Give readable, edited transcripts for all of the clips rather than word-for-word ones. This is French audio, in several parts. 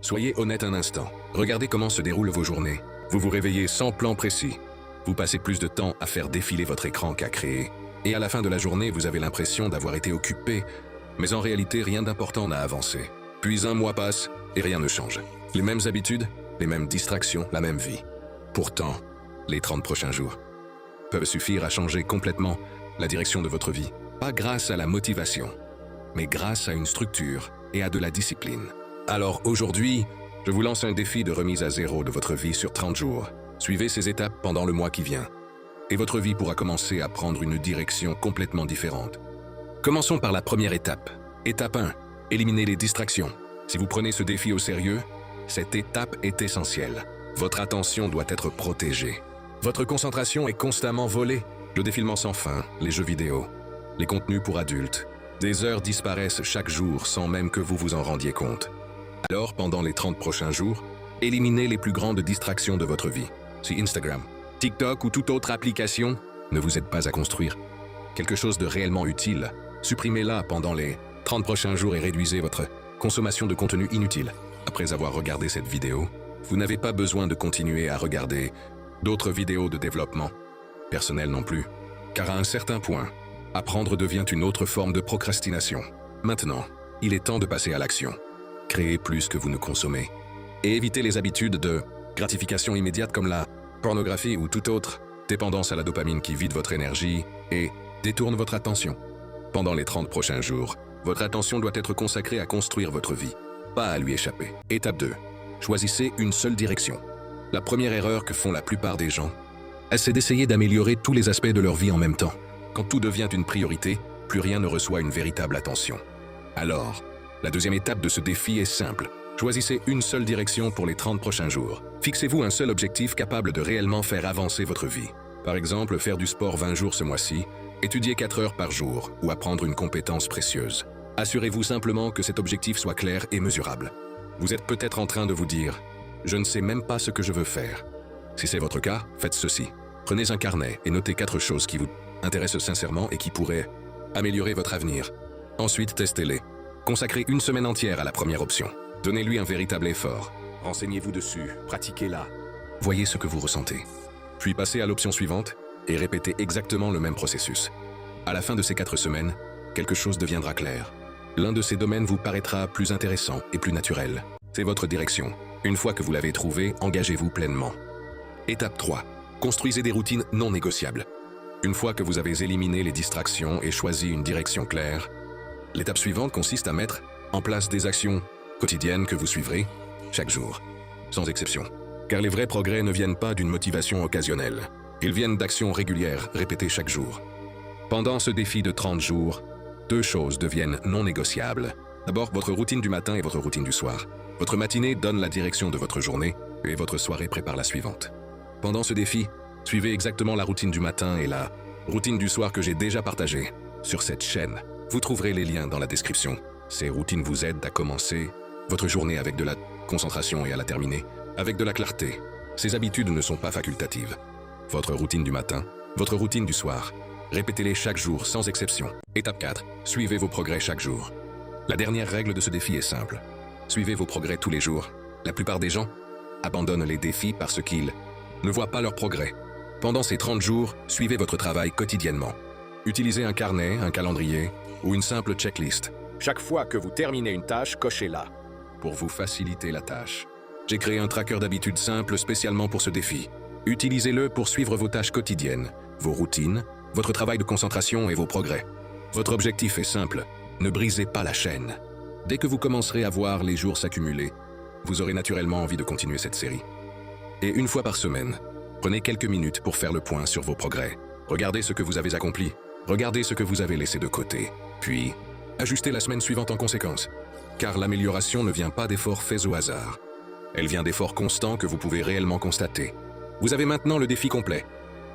Soyez honnête un instant. Regardez comment se déroulent vos journées. Vous vous réveillez sans plan précis. Vous passez plus de temps à faire défiler votre écran qu'à créer. Et à la fin de la journée, vous avez l'impression d'avoir été occupé, mais en réalité, rien d'important n'a avancé. Puis un mois passe et rien ne change. Les mêmes habitudes, les mêmes distractions, la même vie. Pourtant, les 30 prochains jours peuvent suffire à changer complètement la direction de votre vie. Pas grâce à la motivation, mais grâce à une structure et à de la discipline. Alors aujourd'hui, je vous lance un défi de remise à zéro de votre vie sur 30 jours. Suivez ces étapes pendant le mois qui vient. Et votre vie pourra commencer à prendre une direction complètement différente. Commençons par la première étape. Étape 1. Éliminez les distractions. Si vous prenez ce défi au sérieux, cette étape est essentielle. Votre attention doit être protégée. Votre concentration est constamment volée. Le défilement sans fin, les jeux vidéo, les contenus pour adultes. Des heures disparaissent chaque jour sans même que vous vous en rendiez compte. Alors, pendant les 30 prochains jours, éliminez les plus grandes distractions de votre vie. Si Instagram, TikTok ou toute autre application ne vous aide pas à construire quelque chose de réellement utile, supprimez-la pendant les 30 prochains jours et réduisez votre consommation de contenu inutile. Après avoir regardé cette vidéo, vous n'avez pas besoin de continuer à regarder d'autres vidéos de développement personnel non plus, car à un certain point, apprendre devient une autre forme de procrastination. Maintenant, il est temps de passer à l'action. Créez plus que vous ne consommez. Et évitez les habitudes de gratification immédiate comme la pornographie ou toute autre dépendance à la dopamine qui vide votre énergie et détourne votre attention. Pendant les 30 prochains jours, votre attention doit être consacrée à construire votre vie, pas à lui échapper. Étape 2. Choisissez une seule direction. La première erreur que font la plupart des gens, c'est d'essayer d'améliorer tous les aspects de leur vie en même temps. Quand tout devient une priorité, plus rien ne reçoit une véritable attention. Alors, la deuxième étape de ce défi est simple. Choisissez une seule direction pour les 30 prochains jours. Fixez-vous un seul objectif capable de réellement faire avancer votre vie. Par exemple, faire du sport 20 jours ce mois-ci, étudier 4 heures par jour ou apprendre une compétence précieuse. Assurez-vous simplement que cet objectif soit clair et mesurable. Vous êtes peut-être en train de vous dire « Je ne sais même pas ce que je veux faire ». Si c'est votre cas, faites ceci. Prenez un carnet et notez 4 choses qui vous intéressent sincèrement et qui pourraient améliorer votre avenir. Ensuite, testez-les. Consacrez une semaine entière à la première option. Donnez-lui un véritable effort. Renseignez-vous dessus, pratiquez-la. Voyez ce que vous ressentez. Puis passez à l'option suivante et répétez exactement le même processus. À la fin de ces 4 semaines, quelque chose deviendra clair. L'un de ces domaines vous paraîtra plus intéressant et plus naturel. C'est votre direction. Une fois que vous l'avez trouvée, engagez-vous pleinement. Étape 3. Construisez des routines non négociables. Une fois que vous avez éliminé les distractions et choisi une direction claire, l'étape suivante consiste à mettre en place des actions quotidiennes que vous suivrez chaque jour, sans exception. Car les vrais progrès ne viennent pas d'une motivation occasionnelle. Ils viennent d'actions régulières répétées chaque jour. Pendant ce défi de 30 jours, 2 choses deviennent non négociables. D'abord, votre routine du matin et votre routine du soir. Votre matinée donne la direction de votre journée et votre soirée prépare la suivante. Pendant ce défi, suivez exactement la routine du matin et la routine du soir que j'ai déjà partagée. Sur cette chaîne, vous trouverez les liens dans la description. Ces routines vous aident à commencer votre journée avec de la concentration et à la terminer avec de la clarté. Ces habitudes ne sont pas facultatives. Votre routine du matin, votre routine du soir. Répétez-les chaque jour sans exception. Étape 4. Suivez vos progrès chaque jour. La dernière règle de ce défi est simple. Suivez vos progrès tous les jours. La plupart des gens abandonnent les défis parce qu'ils ne voient pas leurs progrès. Pendant ces 30 jours, suivez votre travail quotidiennement. Utilisez un carnet, un calendrier ou une simple checklist. Chaque fois que vous terminez une tâche, cochez-la pour vous faciliter la tâche. J'ai créé un tracker d'habitudes simples spécialement pour ce défi. Utilisez-le pour suivre vos tâches quotidiennes, vos routines, votre travail de concentration et vos progrès. Votre objectif est simple, ne brisez pas la chaîne. Dès que vous commencerez à voir les jours s'accumuler, vous aurez naturellement envie de continuer cette série. Et une fois par semaine, prenez quelques minutes pour faire le point sur vos progrès. Regardez ce que vous avez accompli, regardez ce que vous avez laissé de côté, puis ajustez la semaine suivante en conséquence. Car l'amélioration ne vient pas d'efforts faits au hasard. Elle vient d'efforts constants que vous pouvez réellement constater. Vous avez maintenant le défi complet,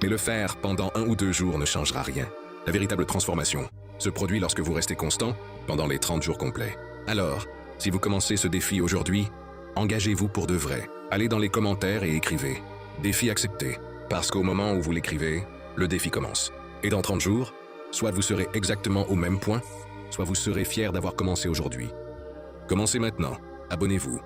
mais le faire pendant 1 ou 2 jours ne changera rien. La véritable transformation se produit lorsque vous restez constant pendant les 30 jours complets. Alors, si vous commencez ce défi aujourd'hui, engagez-vous pour de vrai. Allez dans les commentaires et écrivez « Défi accepté », parce qu'au moment où vous l'écrivez, le défi commence. Et dans 30 jours, soit vous serez exactement au même point, soit vous serez fier d'avoir commencé aujourd'hui. Commencez maintenant, abonnez-vous.